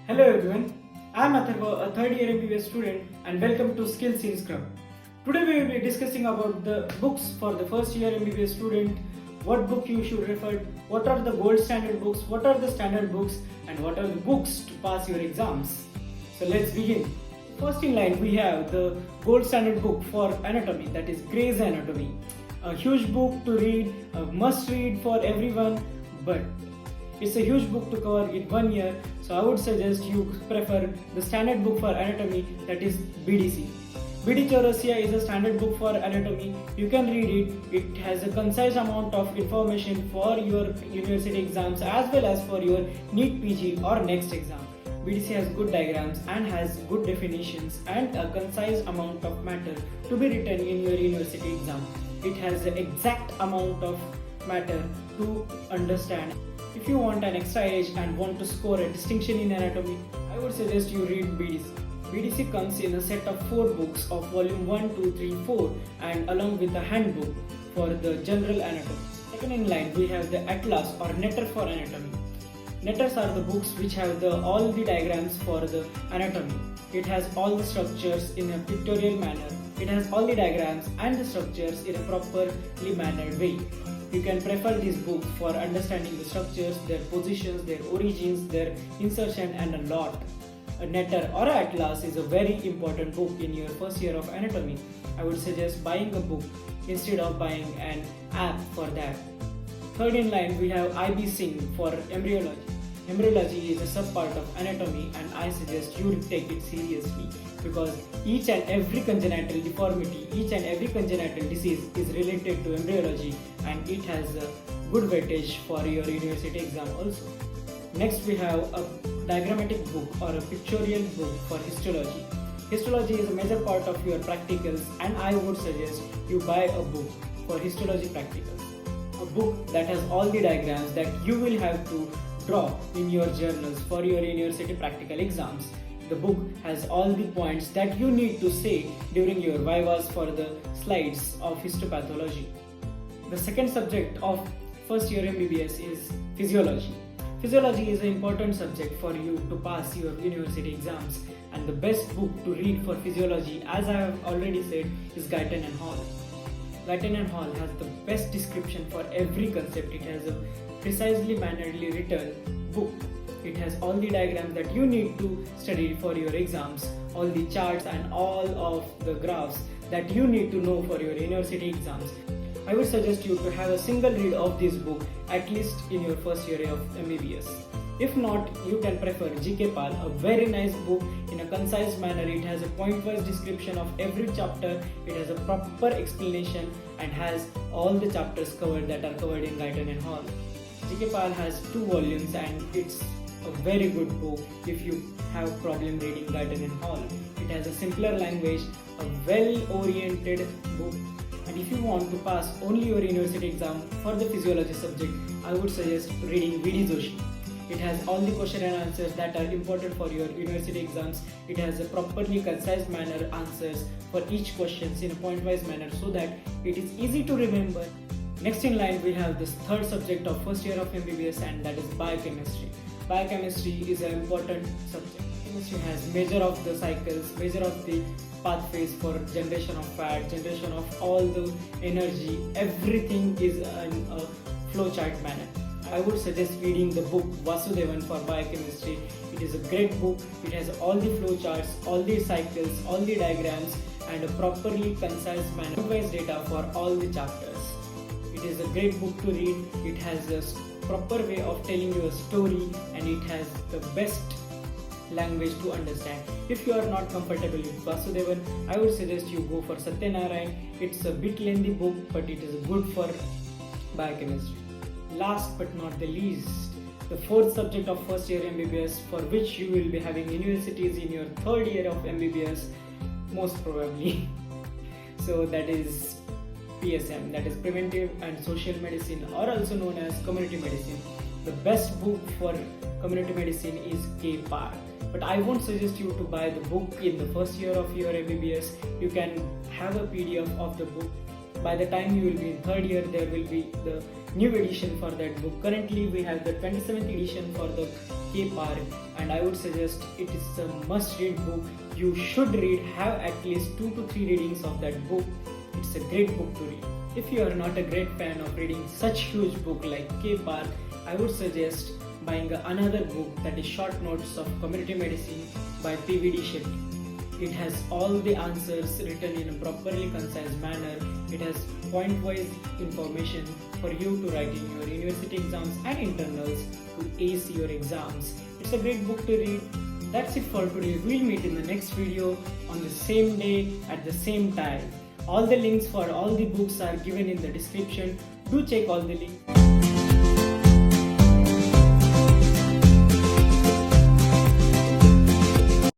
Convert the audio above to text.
Hello everyone, I am Atharva, a third year MBBS student, and welcome to Skills in Scrum. Today we will be discussing about the books for the first year MBBS student, what book you should refer, what are the gold standard books, what are the standard books, and what are the books to pass your exams. So let's begin. First in line we have the gold standard book for anatomy, that is Gray's Anatomy. A huge book to read, a must read for everyone, but it's a huge book to cover in 1 year, so I would suggest you prefer the standard book for anatomy, that is BDC. BD Chaurasia is a standard book for anatomy. You can read it. It has a concise amount of information for your university exams as well as for your NEET PG or next exam. BDC has good diagrams and has good definitions and a concise amount of matter to be written in your university exam. It has the exact amount of matter to understand. If you want an extra edge and want to score a distinction in anatomy, I would suggest you read BDC. BDC comes in a set of 4 books of volume 1, 2, 3, 4 and along with a handbook for the general anatomy. Second in line we have the Atlas or Netter for anatomy. Netters are the books which have all the diagrams for the anatomy. It has all the structures in a pictorial manner. It has all the diagrams and the structures in a properly mannered way. You can prefer this book for understanding the structures, their positions, their origins, their insertion and a lot. A Netter or a Atlas is a very important book in your first year of anatomy. I would suggest buying a book instead of buying an app for that. Third in line we have IB Singh for embryology. Embryology is a sub-part of anatomy and I suggest you take it seriously because each and every congenital deformity, each and every congenital disease is related to embryology and it has a good weightage for your university exam also. Next we have a diagrammatic book or a pictorial book for histology. Histology is a major part of your practicals and I would suggest you buy a book for histology practicals. A book that has all the diagrams that you will have to draw in your journals for your university practical exams. The book has all the points that you need to say during your vivas for the slides of histopathology. The second subject of first year MBBS is physiology. Physiology is an important subject for you to pass your university exams and the best book to read for physiology, as I have already said, is Guyton and Hall. Guyton and Hall has the best description for every concept. It has a precisely manneredly written book. It has all the diagrams that you need to study for your exams, all the charts and all of the graphs that you need to know for your university exams. I would suggest you to have a single read of this book at least in your first year of MBBS. If not, you can prefer GK Pal, a very nice book in a concise manner. It has a point-wise description of every chapter. It has a proper explanation and has all the chapters covered that are covered in Guyton and Hall. GK Pal has 2 volumes and it's a very good book if you have problem reading Guyton and Hall. It has a simpler language, a well-oriented book. And if you want to pass only your university exam for the physiology subject, I would suggest reading VD Joshi. It has all the question and answers that are important for your university exams. It has a properly concise manner answers for each questions in a point-wise manner so that it is easy to remember. Next in line we have this third subject of first year of MBBS and that is biochemistry. Biochemistry is an important subject. Chemistry has measure of the cycles, measure of the pathways for generation of fat, generation of all the energy, everything is in a flowchart manner. I would suggest reading the book Vasudevan for biochemistry. It is a great book. It has all the flowcharts, all the cycles, all the diagrams and a properly concise manner, wise data for all the chapters. It is a great book to read. It has a proper way of telling you a story and it has the best language to understand. If you are not comfortable with Vasudevan, I would suggest you go for Satyanarayan. It's a bit lengthy book but it is good for biochemistry. Last but not the least, the fourth subject of first year MBBS for which you will be having universities in your third year of MBBS most probably. So that is PSM, that is Preventive and Social Medicine or also known as Community Medicine. The best book for community medicine is K. Park. But I won't suggest you to buy the book in the first year of your MBBS. You can have a PDF of the book. By the time you will be in third year, there will be the new edition for that book. Currently we have the 27th edition for the K Park, and I would suggest it is a must-read book. You should read, have at least 2 to 3 readings of that book. It's a great book to read. If you are not a great fan of reading such huge book like K Park, I would suggest buying another book, that is Short Notes of Community Medicine by P.V.D. Shetty. It has all the answers written in a properly concise manner. It has point-wise information for you to write in your university exams and internals to ace your exams. It's a great book to read. That's it for today. We'll meet in the next video on the same day at the same time. All the links for all the books are given in the description. Do check all the links.